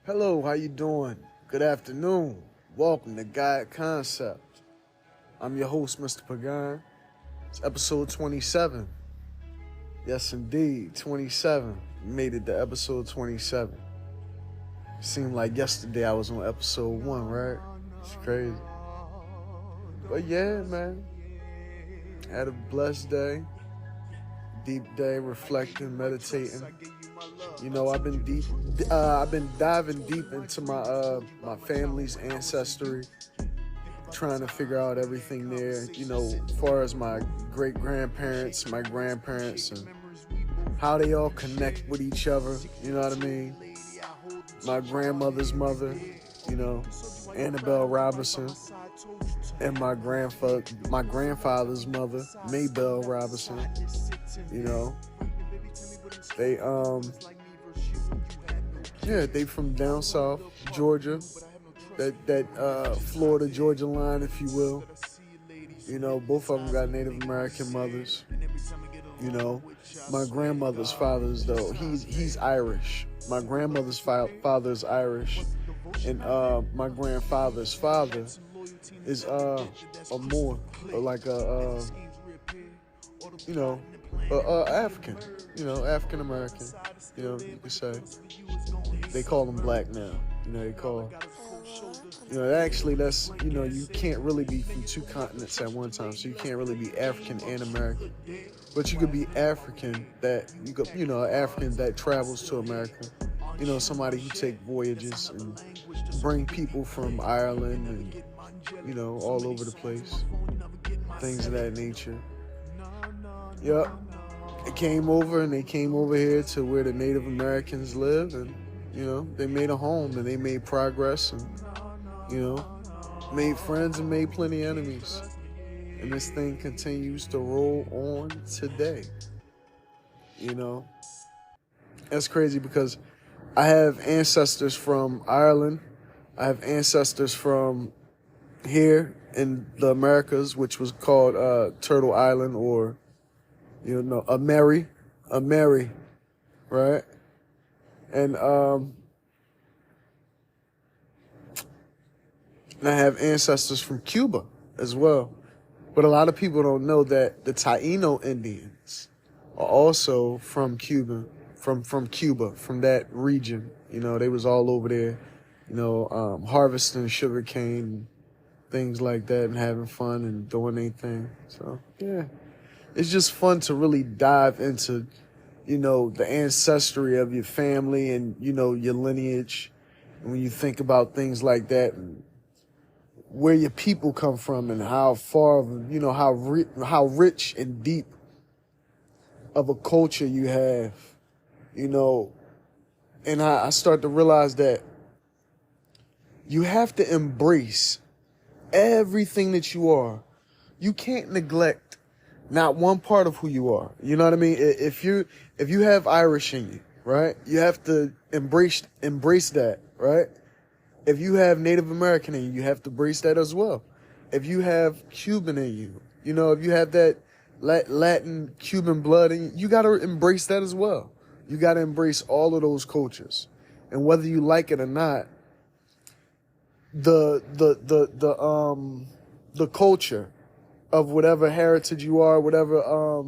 Hello, how you doing? Good afternoon. Welcome to Guide Concept. I'm your host, Mr. Pagan. It's episode 27. Yes, indeed, 27. We made it to episode 27. It seemed like yesterday I was on episode 1, right? It's crazy. But yeah, man. Had a blessed day. Deep day, reflecting, meditating. I've been diving deep into my family's ancestry, trying to figure out everything there. As far as my great grandparents, my grandparents, and how they all connect with each other. You know what I mean? My grandmother's mother, Annabelle Robinson, and my grandfather's mother, Maybelle Robinson. They they from down south, Georgia, that Florida Georgia line, if you will. Both of them got Native American mothers. My grandmother's father's though he's Irish. My grandmother's father is Irish, and my grandfather's father is a Moor, or like African, African American. You could say. They call them black now. Actually that's, you can't really be from two continents at one time, so you can't really be African and American. But you could be African African that travels to America. Somebody who take voyages and bring people from Ireland and, all over the place. Things of that nature. Yep. They came over here to where the Native Americans live, and they made a home and they made progress and made friends and made plenty of enemies. And this thing continues to roll on today. That's crazy because I have ancestors from Ireland. I have ancestors from here in the Americas, which was called Turtle Island, or a Mary, right? And I have ancestors from Cuba as well. But a lot of people don't know that the Taino Indians are also from Cuba, from that region. They was all over there, harvesting sugar cane and things like that, and having fun and doing their thing. So, yeah. It's just fun to really dive into, the ancestry of your family and, your lineage. And when you think about things like that, and where your people come from and how far, how rich and deep of a culture you have, and I start to realize that you have to embrace everything that you are. You can't neglect not one part of who you are. You know what I mean? If you have Irish in you, right? You have to embrace that, right? If you have Native American in you, you have to embrace that as well. If you have Cuban in you, if you have that Latin Cuban blood in you, you got to embrace that as well. You got to embrace all of those cultures. And whether you like it or not, the culture of whatever heritage you are, whatever,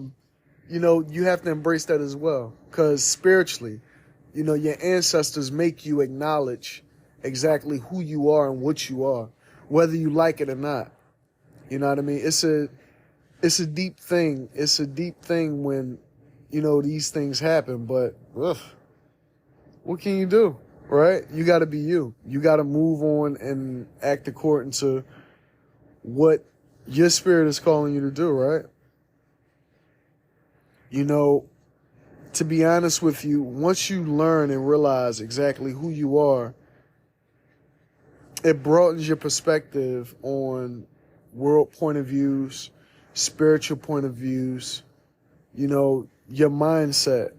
you have to embrace that as well. Because spiritually, your ancestors make you acknowledge exactly who you are and what you are, whether you like it or not. You know what I mean? It's a deep thing. It's a deep thing when, these things happen. But what can you do, right? You got to be you. You got to move on and act according to what your spirit is calling you to do, right? To be honest with you, once you learn and realize exactly who you are, it broadens your perspective on world point of views, spiritual point of views, your mindset.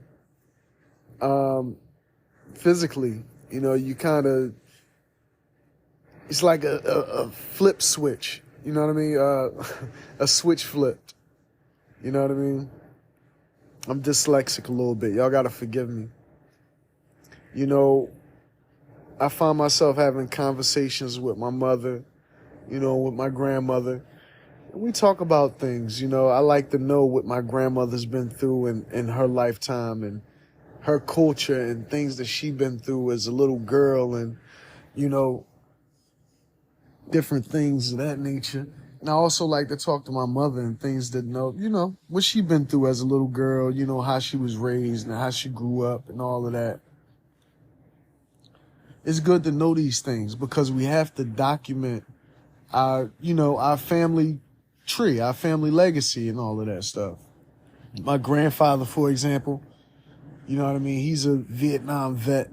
Physically, you kind of, it's like a flip switch. You know what I mean? A switch flipped. You know what I mean? I'm dyslexic a little bit. Y'all gotta forgive me. I find myself having conversations with my mother, with my grandmother. And we talk about things, I like to know what my grandmother's been through in her lifetime and her culture and things that she been through as a little girl and, you know, different things of that nature. And I also like to talk to my mother and things that what she been through as a little girl, how she was raised and how she grew up and all of that. It's good to know these things because we have to document our family tree, our family legacy and all of that stuff. My grandfather, for example, you know what I mean? He's a Vietnam vet.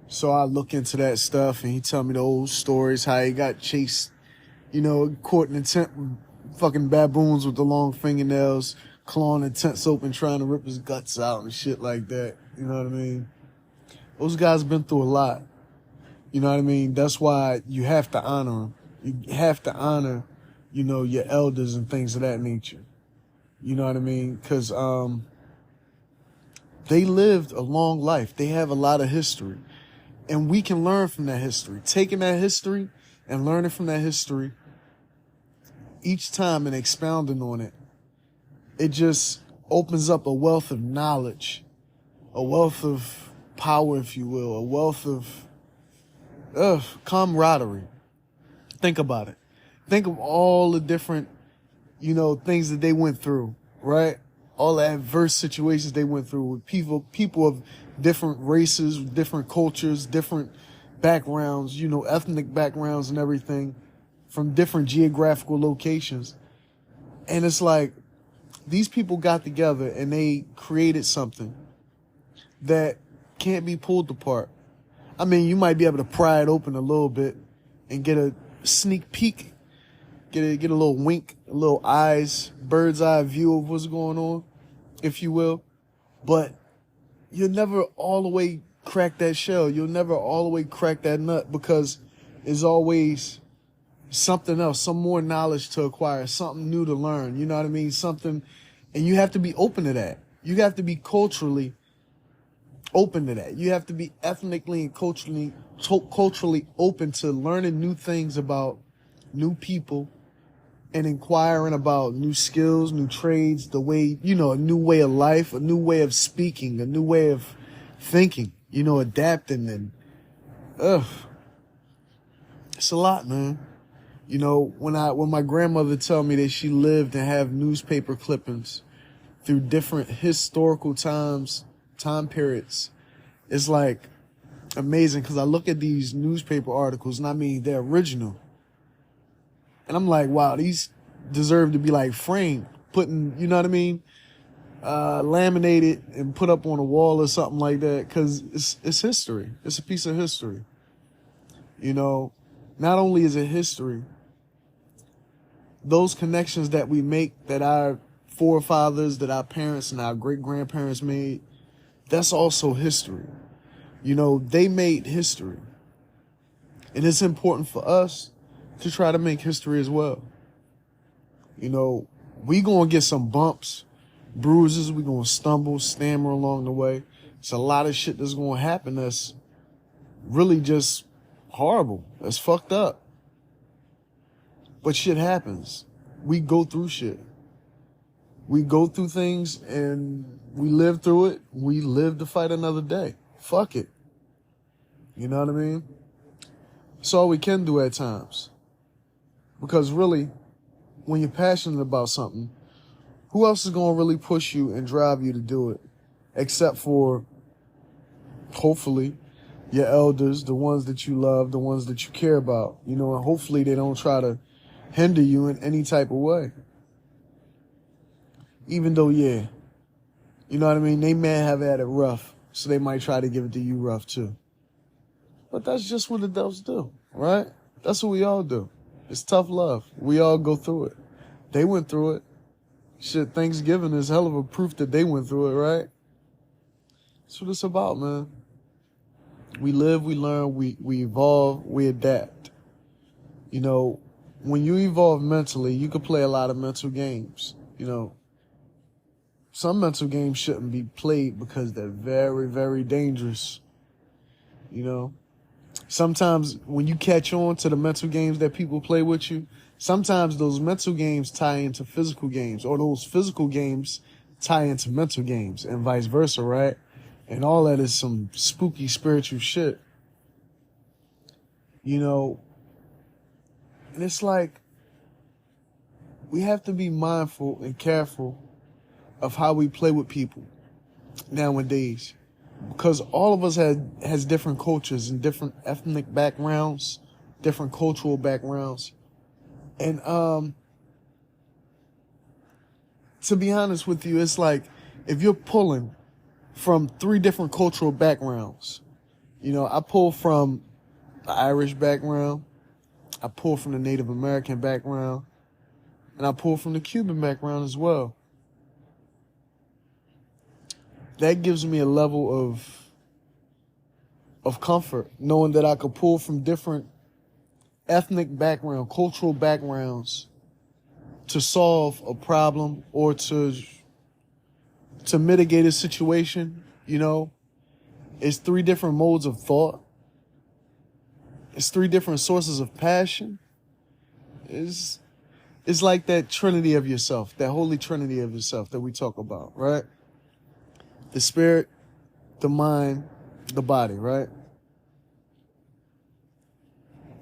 So I look into that stuff and he tell me the old stories, how he got chased, caught in a tent with fucking baboons with the long fingernails, clawing the tents open, trying to rip his guts out and shit like that. You know what I mean? Those guys been through a lot. You know what I mean? That's why you have to honor them. You have to honor, your elders and things of that nature. You know what I mean? Because they lived a long life. They have a lot of history. And we can learn from that history. Taking that history and learning from that history each time and expounding on it, it just opens up a wealth of knowledge, a wealth of power, if you will, a wealth of camaraderie. Think about it. Think of all the different, things that they went through, right? All the adverse situations they went through with people of different races, different cultures, different backgrounds, ethnic backgrounds and everything from different geographical locations. And it's like these people got together and they created something that can't be pulled apart. I mean, you might be able to pry it open a little bit and get a sneak peek, get a little wink, a little bird's eye view of what's going on, if you will. But you'll never all the way crack that shell. You'll never all the way crack that nut because there's always something else, some more knowledge to acquire, something new to learn. You know what I mean? Something, and you have to be open to that. You have to be culturally open to that. You have to be ethnically and culturally open to learning new things about new people and inquiring about new skills, new trades, the way, a new way of life, a new way of speaking, a new way of thinking, adapting and, it's a lot, man. When my grandmother tell me that she lived and have newspaper clippings through different historical time periods, it's like amazing because I look at these newspaper articles and I mean, they're original. And I'm like, wow, these deserve to be like framed, putting, laminated and put up on a wall or something like that. Cause it's history. It's a piece of history. Not only is it history, those connections that we make that our forefathers, that our parents and our great grandparents made, that's also history. They made history. And it's important for us to try to make history as well. We gonna get some bumps, bruises, we gonna stumble, stammer along the way. It's a lot of shit that's gonna happen that's really just horrible. That's fucked up. But shit happens. We go through shit. We go through things and we live through it. We live to fight another day. Fuck it. You know what I mean? It's all we can do at times. Because really, when you're passionate about something, who else is going to really push you and drive you to do it? Except for, hopefully, your elders, the ones that you love, the ones that you care about. And hopefully they don't try to hinder you in any type of way. Even though, yeah, you know what I mean? They may have had it rough, so they might try to give it to you rough too. But that's just what adults do, right? That's what we all do. It's tough love. We all go through it. They went through it. Shit, Thanksgiving is hell of a proof that they went through it, right? That's what it's about, man. We live, we learn, we evolve, we adapt. When you evolve mentally, you can play a lot of mental games. Some mental games shouldn't be played because they're very, very dangerous. Sometimes when you catch on to the mental games that people play with you, sometimes those mental games tie into physical games, or those physical games tie into mental games, and vice versa, right? And all that is some spooky spiritual shit. You know, and it's like, we have to be mindful and careful of how we play with people nowadays, because all of us has different cultures and different ethnic backgrounds, different cultural backgrounds. And to be honest with you, it's like, if you're pulling from 3 different cultural backgrounds, you know, I pull from the Irish background, I pull from the Native American background, and I pull from the Cuban background as well. That gives me a level of comfort, knowing that I could pull from different ethnic background, cultural backgrounds, to solve a problem or to mitigate a situation. You know, it's 3 different modes of thought. It's 3 different sources of passion. It's like that trinity of yourself, that holy trinity of yourself that we talk about, right? The spirit, the mind, the body, right?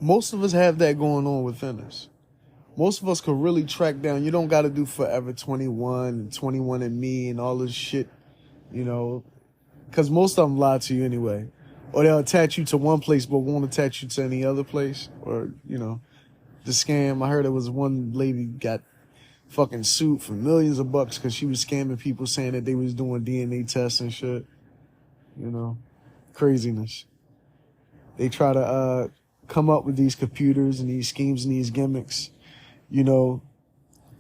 Most of us have that going on within us. Most of us could really track down. You don't got to do Forever 21 and 21 and Me and all this shit, you know, because most of them lie to you anyway. Or they'll attach you to one place but won't attach you to any other place. Or, you know, the scam. I heard there was one lady got fucking sued for millions of bucks because she was scamming people, saying that they was doing DNA tests and shit. You know, craziness. They try to come up with these computers and these schemes and these gimmicks, you know,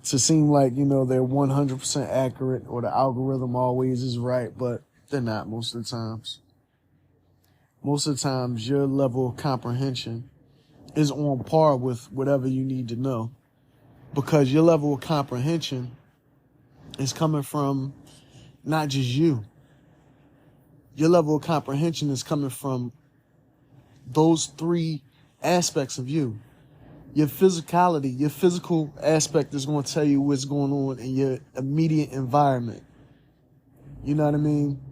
to seem like, you know, they're 100% accurate, or the algorithm always is right, but they're not most of the times. Most of the times, your level of comprehension is on par with whatever you need to know, because your level of comprehension is coming from not just you. Your level of comprehension is coming from those 3 aspects of you. Your physicality, your physical aspect is going to tell you what's going on in your immediate environment. You know what I mean?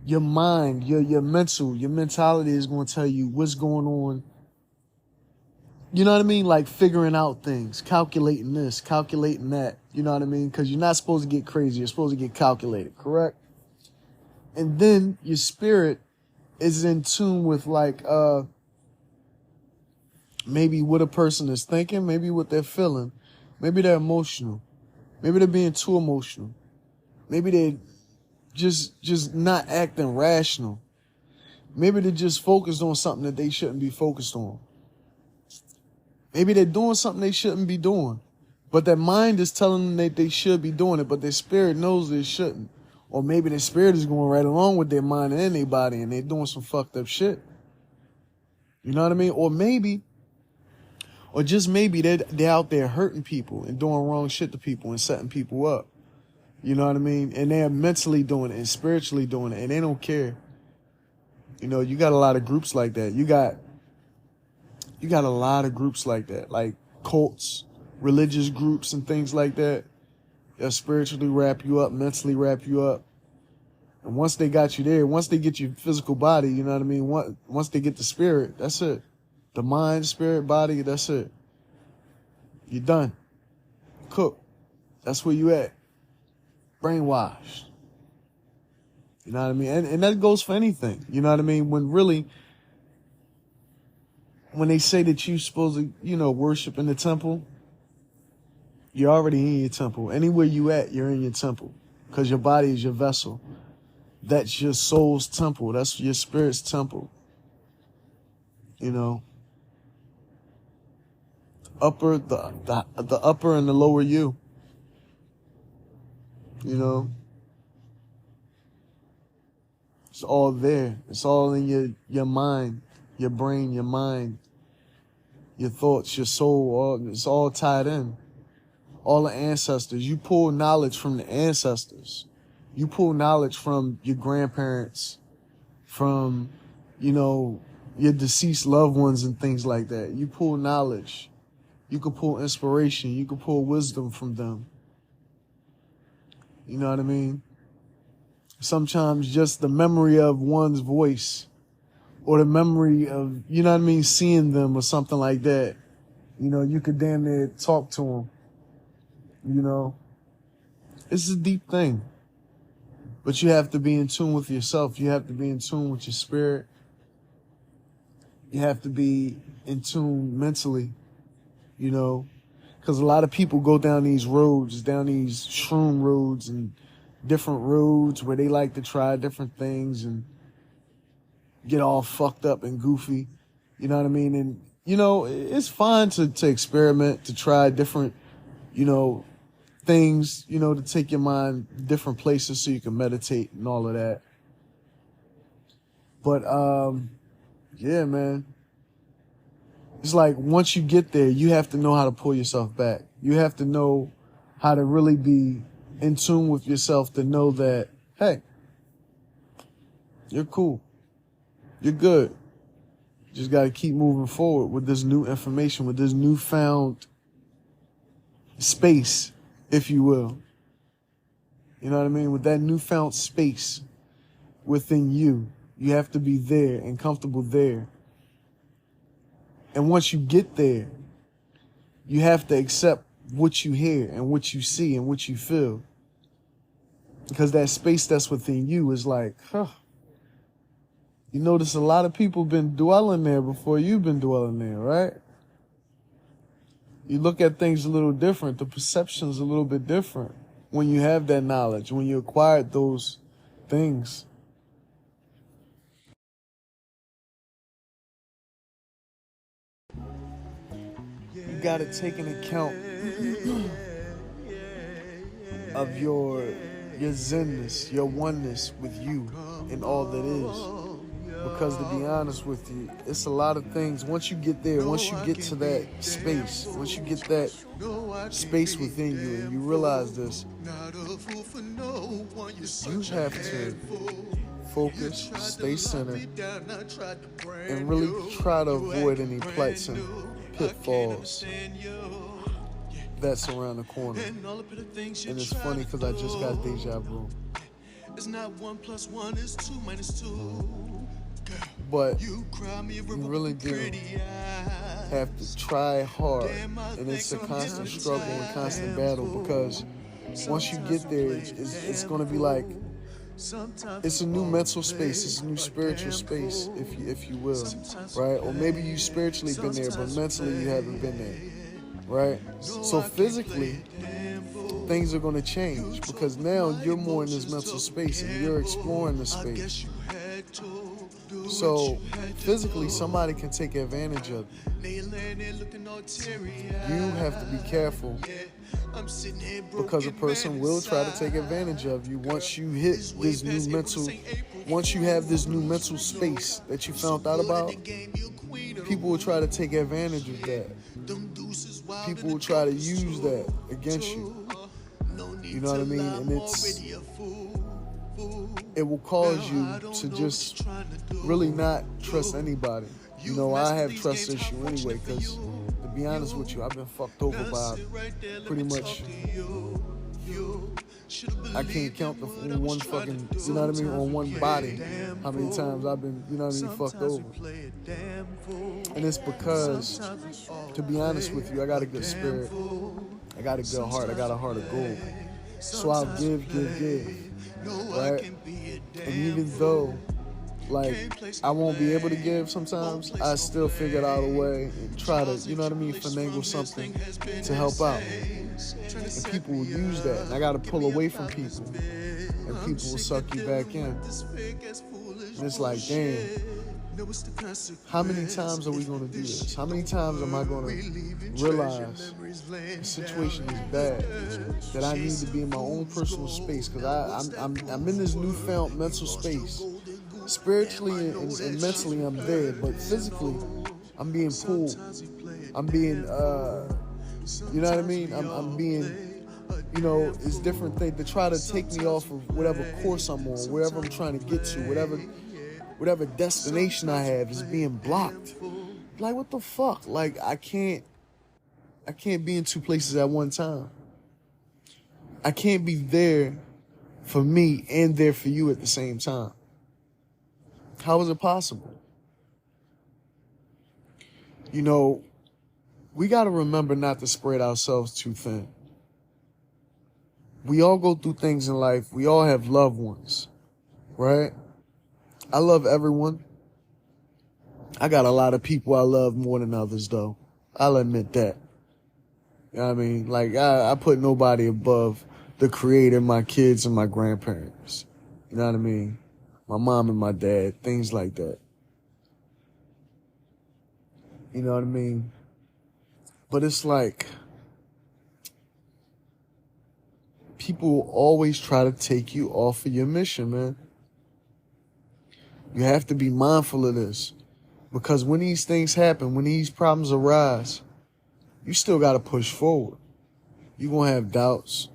Your mind, your mentality is going to tell you what's going on. You know what I mean? Like figuring out things, calculating this, calculating that. You know what I mean? Because you're not supposed to get crazy. You're supposed to get calculated, correct? And then your spirit is in tune with, like, maybe what a person is thinking, maybe what they're feeling. Maybe they're emotional. Maybe they're being too emotional. Maybe they're just not acting rational. Maybe they're just focused on something that they shouldn't be focused on. Maybe they're doing something they shouldn't be doing, but their mind is telling them that they should be doing it, but their spirit knows they shouldn't. Or maybe their spirit is going right along with their mind and their body, and they're doing some fucked up shit. You know what I mean? Or just maybe they're out there hurting people and doing wrong shit to people and setting people up. You know what I mean? And they're mentally doing it and spiritually doing it, and they don't care. You know, you got a lot of groups like that. You got a lot of groups like that, like cults, religious groups and things like that. They'll spiritually wrap you up, mentally wrap you up. And once they got you there, once they get your physical body, you know what I mean? Once they get the spirit, that's it. The mind, spirit, body, that's it. You're done. Cooked. That's where you at. Brainwashed. You know what I mean? And that goes for anything. You know what I mean? When they say that you're supposed to, you know, worship in the temple, you're already in your temple. Anywhere you at, you're in your temple. Because your body is your vessel. That's your soul's temple. That's your spirit's temple. You know? The upper and the lower you. You know? It's all there. It's all in your mind, your brain, your mind, your thoughts, your soul. It's all tied in. All the ancestors. You pull knowledge from the ancestors. You pull knowledge from your grandparents, from, you know, your deceased loved ones and things like that. You pull knowledge. You can pull inspiration. You can pull wisdom from them. You know what I mean? Sometimes just the memory of one's voice or the memory of, you know what I mean, seeing them or something like that. You know, you could damn near talk to them. You know, it's a deep thing. But you have to be in tune with yourself. You have to be in tune with your spirit. You have to be in tune mentally, you know, because a lot of people go down these roads, down these shroom roads and different roads where they like to try different things and get all fucked up and goofy. You know what I mean? And, you know, it's fine to experiment, to try different, you know, things, you know, to take your mind different places so you can meditate and all of that. But, yeah, man. It's like once you get there, you have to know how to pull yourself back. You have to know how to really be in tune with yourself to know that, hey, you're cool. You're good. You just got to keep moving forward with this new information, with this newfound space, if you will. You know what I mean? With that newfound space within you, you have to be there and comfortable there. And once you get there, you have to accept what you hear and what you see and what you feel. Because that space that's within you is like, you notice a lot of people been dwelling there before you've been dwelling there, right? You look at things a little different. The perception's a little bit different when you have that knowledge, when you acquired those things. You gotta take into account of your zenness, your oneness with you and all that is. Because to be honest with you, it's a lot of things. Once you get there, once you get to that space, once you get that space within you and you realize this, you have to focus, stay centered, and really try to avoid any plights and pitfalls that's around the corner. And it's funny because I just got deja vu. It's not 1 + 1 is 2 - 2. But you really do have to try hard, and it's a constant struggle and constant battle, because once you get there, it's going to be like, it's a new mental space, it's a new spiritual space, if you will, right? Or maybe you spiritually been there, but mentally you haven't been there, right? So physically, things are going to change, because now you're more in this mental space and you're exploring the space. So physically, somebody can take advantage of you. You have to be careful, because a person will try to take advantage of you once you hit this new mental, once you have this new mental space that you found out about. People will try to take advantage of that. People will try to use that against you. You know what I mean? And it will cause you to just really not trust anybody. You know, I have trust issue anyway, because to be honest with you, I've been fucked over by pretty much, I can't count the one fucking, you know what I mean, on one body, how many times I've been, you know what I mean, fucked over. And it's because, to be honest with you, I got a good spirit, I got a good heart, I got a heart of gold. So I'll give, right? And even though, like, I won't be able to give sometimes, I still figure out a way and try to, you know what I mean, finagle something to help out. And people will use that. And I got to pull away from people. And people will suck you back in. And it's like, damn, how many times are we going to do this? How many times am I going to realize the situation is bad, that I need to be in my own personal space? Because I'm in this newfound mental space. Spiritually and mentally I'm there, but physically I'm being pulled. I'm being, you know what I mean? I'm being, you know, it's different things to try to take me off of whatever course I'm on, wherever I'm trying to get to, whatever destination I have is being blocked. Like, what the fuck? Like, I can't be in two places at one time. I can't be there for me and there for you at the same time. How is it possible? You know, we got to remember not to spread ourselves too thin. We all go through things in life. We all have loved ones, right? I love everyone. I got a lot of people I love more than others, though. I'll admit that. You know what I mean? Like, I put nobody above the Creator, my kids, and my grandparents. You know what I mean? My mom and my dad, things like that. You know what I mean? But it's like, people always try to take you off of your mission, man. You have to be mindful of this. Because when these things happen, when these problems arise, you still got to push forward. You're going to have doubts.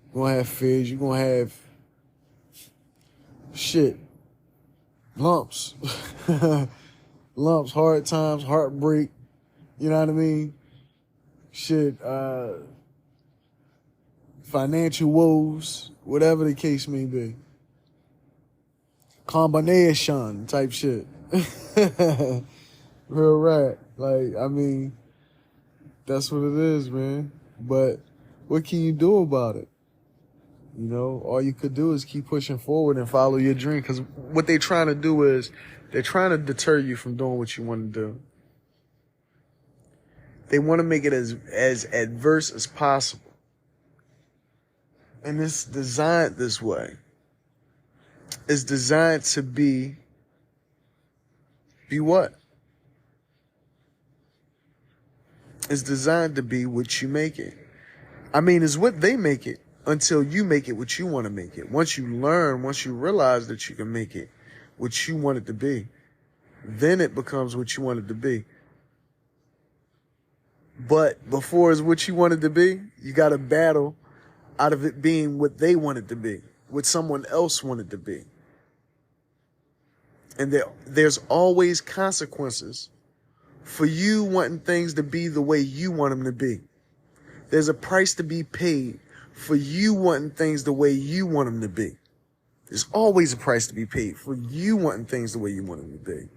You're going to have fears. You're going to have shit. Lumps. Lumps, hard times, heartbreak. You know what I mean? Shit, financial woes, whatever the case may be. Combination type shit. Real right. Like, I mean, that's what it is, man. But what can you do about it? You know, all you could do is keep pushing forward and follow your dream. Because what they're trying to do is they're trying to deter you from doing what you want to do. They want to make it as adverse as possible. And it's designed this way. It's designed to be what? It's designed to be what you make it. I mean, it's what they make it until you make it what you want to make it. Once you learn, once you realize that you can make it what you want it to be, then it becomes what you want it to be. But before it's what you want it to be, you got to battle out of it being what they want it to be, what someone else wanted to be. And there's always consequences for you wanting things to be the way you want them to be. There's a price to be paid for you wanting things the way you want them to be. There's always a price to be paid for you wanting things the way you want them to be.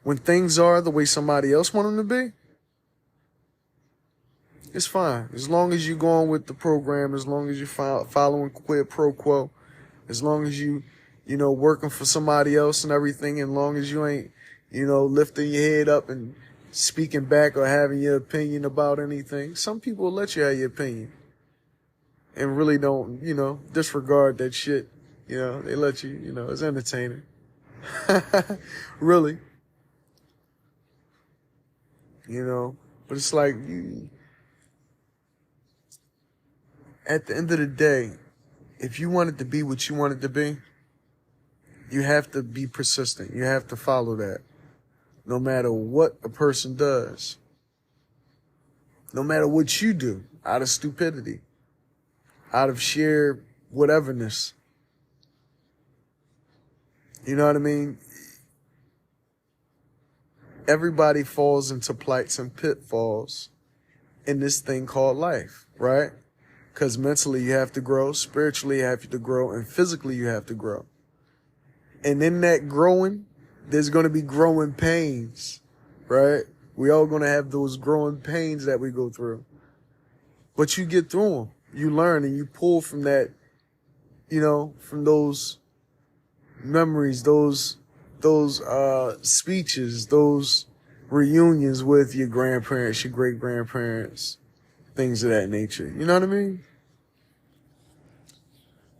When things are the way somebody else want them to be, it's fine. As long as you're going with the program, as long as you're following quid pro quo, as long as you working for somebody else and everything, as long as you ain't, lifting your head up and speaking back or having your opinion about anything. Some people will let you have your opinion and really don't, disregard that shit. They let you, it's entertaining. Really. But it's like, at the end of the day, if you want it to be what you want it to be, you have to be persistent. You have to follow that. No matter what a person does. No matter what you do, out of stupidity, out of sheer whateverness. You know what I mean? Everybody falls into plights and pitfalls in this thing called life, right? Because mentally you have to grow, spiritually you have to grow, and physically you have to grow. And in that growing, there's going to be growing pains, right? We all going to have those growing pains that we go through. But you get through them. You learn and you pull from that, from those memories, those speeches, those reunions with your grandparents, your great-grandparents, things of that nature. You know what I mean?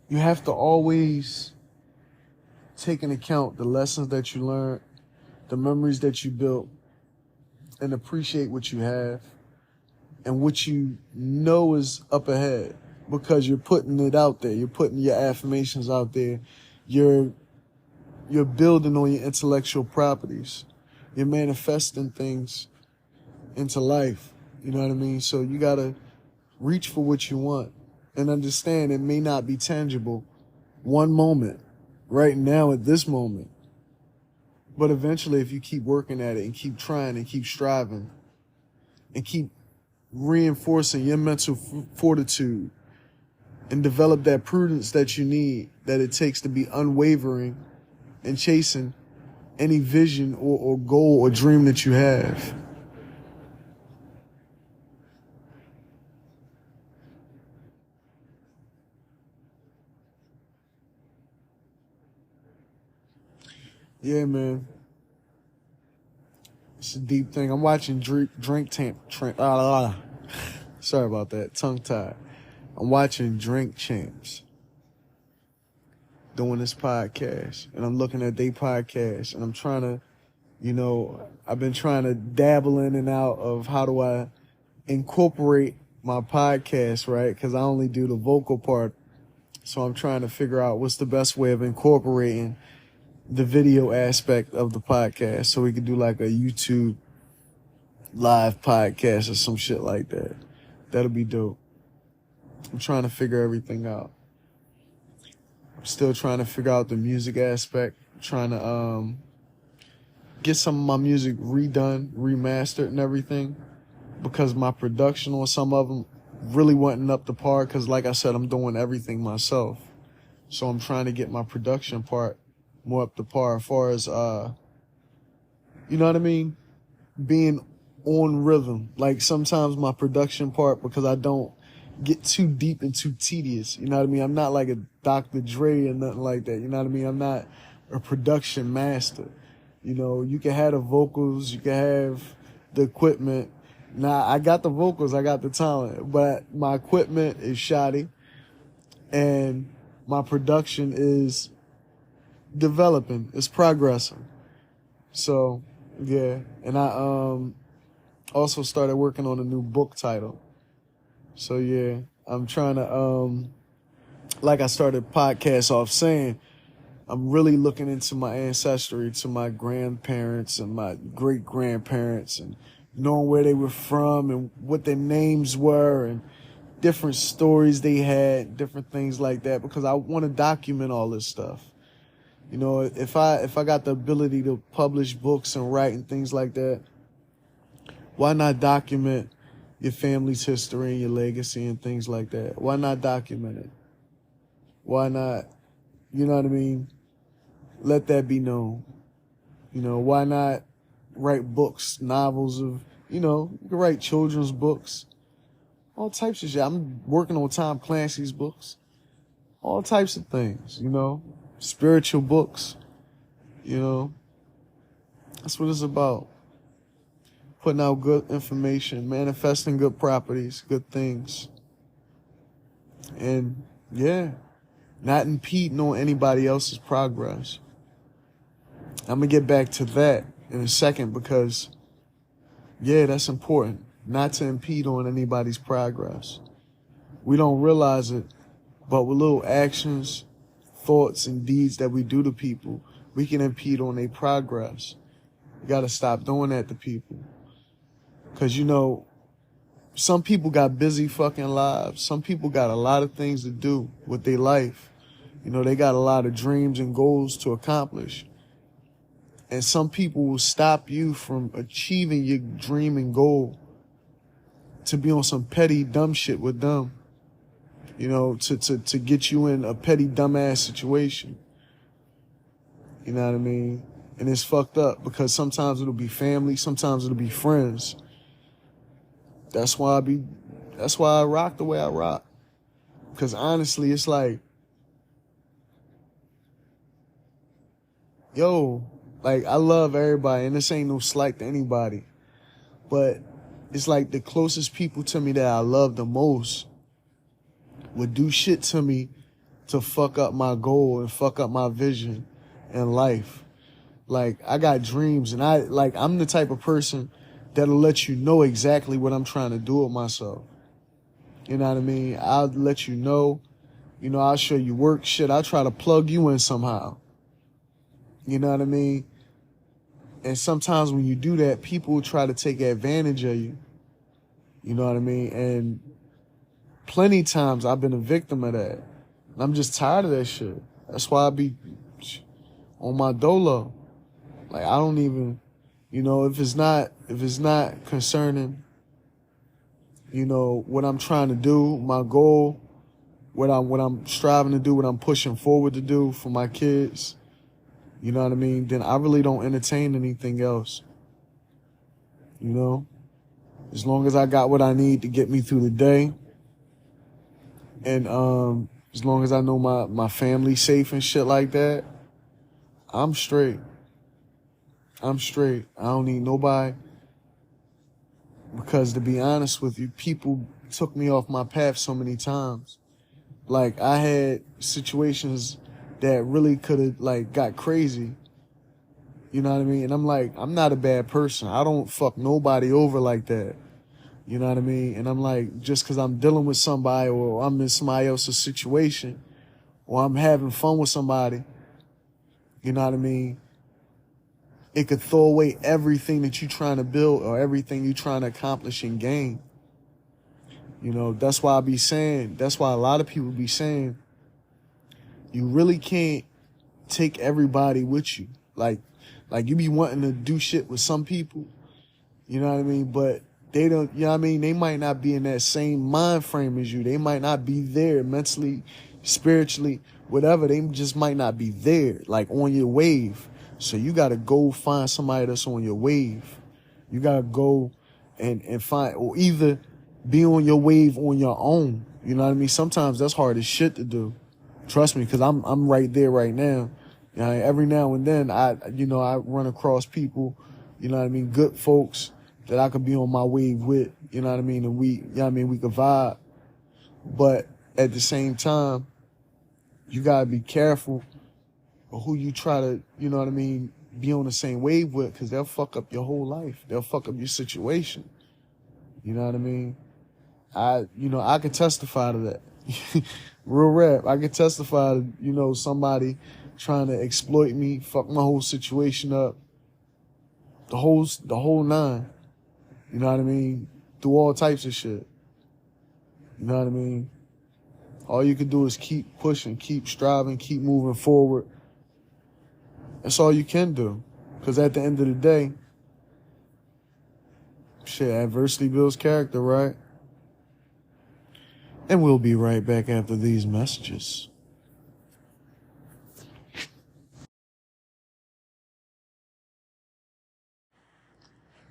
You have to always take into account the lessons that you learned, the memories that you built, and appreciate what you have and what you know is up ahead, because you're putting it out there. You're putting your affirmations out there. You're building on your intellectual properties. You're manifesting things into life. You know what I mean? So you got to reach for what you want and understand it may not be tangible one moment, right now at this moment. But eventually, if you keep working at it and keep trying and keep striving and keep reinforcing your mental fortitude and develop that prudence that you need, that it takes to be unwavering and chasing any vision or goal or dream that you have. Yeah, man. It's a deep thing. I'm watching Drink Champ. Sorry about that. Tongue tied. I'm watching Drink Champs doing this podcast, and I'm looking at their podcast, and I'm trying to, I've been trying to dabble in and out of how do I incorporate my podcast, right? Because I only do the vocal part. So I'm trying to figure out what's the best way of incorporating the video aspect of the podcast so we could do like a YouTube live podcast or some shit like that. That'll be dope. I'm trying to figure everything out. I'm still trying to figure out the music aspect. I'm trying to get some of my music redone, remastered and everything, because my production on some of them really wasn't up to par, because like I said, I'm doing everything myself. So I'm trying to get my production part more up to par as far as, you know what I mean? Being on rhythm. Like sometimes my production part, because I don't get too deep and too tedious. You know what I mean? I'm not like a Dr. Dre or nothing like that. You know what I mean? I'm not a production master. You know, you can have the vocals, you can have the equipment. Now, I got the vocals, I got the talent, but my equipment is shoddy and my production is developing, it's progressing. So, yeah. And I also started working on a new book title. So, yeah, I'm trying to, like I started podcast off saying, I'm really looking into my ancestry, to my grandparents and my great-grandparents, and knowing where they were from and what their names were and different stories they had, different things like that, because I want to document all this stuff. You know, if I got the ability to publish books and write and things like that, why not document your family's history and your legacy and things like that? Why not document it? Why not, you know what I mean? Let that be known. You know, why not write books, novels of, you can write children's books, all types of shit. I'm working on Tom Clancy's books, all types of things, spiritual books, that's what it's about. Putting out good information, manifesting good properties, good things. And yeah, not impeding on anybody else's progress. I'm going to get back to that in a second because, yeah, that's important. Not to impede on anybody's progress. We don't realize it, but with little actions, thoughts, and deeds that we do to people, we can impede on their progress. You got to stop doing that to people. Because, some people got busy fucking lives. Some people got a lot of things to do with their life. They got a lot of dreams and goals to accomplish. And some people will stop you from achieving your dream and goal to be on some petty, dumb shit with them. To get you in a petty, dumbass situation. You know what I mean? And it's fucked up because sometimes it'll be family, sometimes it'll be friends. That's why I rock the way I rock. Because honestly, it's like, I love everybody, and this ain't no slight to anybody. But it's like the closest people to me that I love the most would do shit to me to fuck up my goal and fuck up my vision in life. Like, I got dreams, and I'm the type of person that'll let you know exactly what I'm trying to do with myself. You know what I mean? I'll let you know. I'll show you work shit. I'll try to plug you in somehow. You know what I mean? And sometimes when you do that, people will try to take advantage of you. You know what I mean? And plenty times I've been a victim of that. And I'm just tired of that shit. That's why I be on my dolo. Like I don't even, if it's not concerning, what I'm trying to do, my goal, what I'm striving to do, what I'm pushing forward to do for my kids, you know what I mean? Then I really don't entertain anything else. As long as I got what I need to get me through the day, and as long as I know my family's safe and shit like that, I'm straight. I'm straight. I don't need nobody. Because to be honest with you, people took me off my path so many times. Like I had situations that really could have like got crazy. You know what I mean? And I'm like, I'm not a bad person. I don't fuck nobody over like that. You know what I mean? And I'm like, just because I'm dealing with somebody or I'm in somebody else's situation or I'm having fun with somebody, you know what I mean? It could throw away everything that you're trying to build or everything you're trying to accomplish and gain. That's why that's why a lot of people be saying, you really can't take everybody with you. Like you be wanting to do shit with some people, you know what I mean? But they don't, you know what I mean? They might not be in that same mind frame as you. They might not be there mentally, spiritually, whatever. They just might not be there, like on your wave. So you got to go find somebody that's on your wave. You got to go and find, or either be on your wave on your own. You know what I mean? Sometimes that's hard as shit to do. Trust me, because I'm right there right now. Every now and then I run across people, you know what I mean, good folks that I could be on my wave with, you know what I mean, and we could vibe. But at the same time, you gotta be careful of who you try to, you know what I mean, be on the same wave with, because they'll fuck up your whole life. They'll fuck up your situation. You know what I mean? I could testify to that. Real rap. I could testify to, somebody trying to exploit me, fuck my whole situation up. The whole nine. You know what I mean? Through all types of shit. You know what I mean? All you can do is keep pushing, keep striving, keep moving forward. That's all you can do. Because at the end of the day, shit, adversity builds character, right? And we'll be right back after these messages.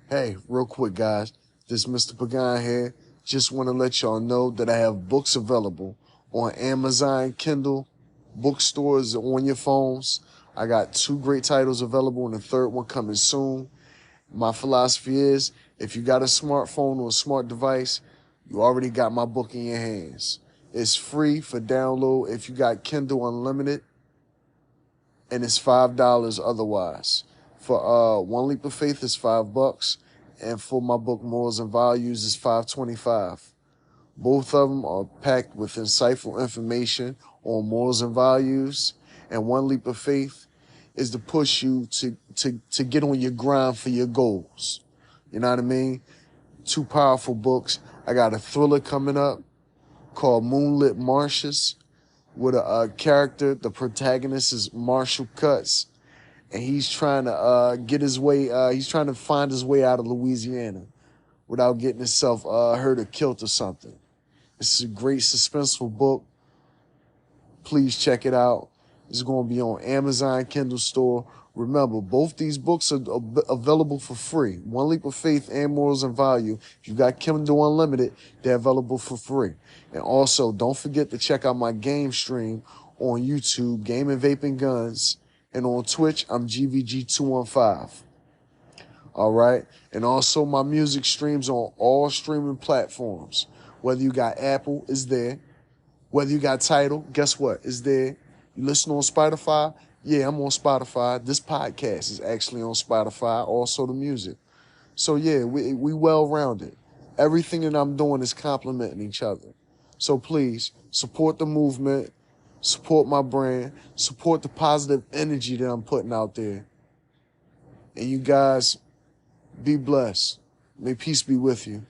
Hey, real quick, guys. This is Mr. Pagan here. Just want to let y'all know that I have books available on Amazon, Kindle, bookstores on your phones. I got 2 great titles available and a third one coming soon. My philosophy is, if you got a smartphone or a smart device, you already got my book in your hands. It's free for download if you got Kindle Unlimited, and it's $5 otherwise. For One Leap of Faith is $5, and for my book Morals and Values is $5.25. Both of them are packed with insightful information on morals and values, and One Leap of Faith is to push you to get on your grind for your goals. You know what I mean? 2 powerful books. I got a thriller coming up called Moonlit Marshes with a character. The protagonist is Marshall Cutts, and he's trying to get his way. He's trying to find his way out of Louisiana without getting himself hurt or killed or something. It's a great suspenseful book. Please check it out. It's going to be on Amazon Kindle store. Remember, both these books are available for free. One Leap of Faith and Morals and Value. If you got Kindle Unlimited, they're available for free. And also, don't forget to check out my game stream on YouTube, Gaming, Vaping, Guns. And on Twitch, I'm GVG215. All right? And also, my music streams on all streaming platforms. Whether you got Apple, it's there. Whether you got Tidal, guess what? It's there. You listen on Spotify? Yeah, I'm on Spotify. This podcast is actually on Spotify, also the music. So yeah, we well-rounded. Everything that I'm doing is complementing each other. So please, support the movement, support my brand, support the positive energy that I'm putting out there. And you guys, be blessed. May peace be with you.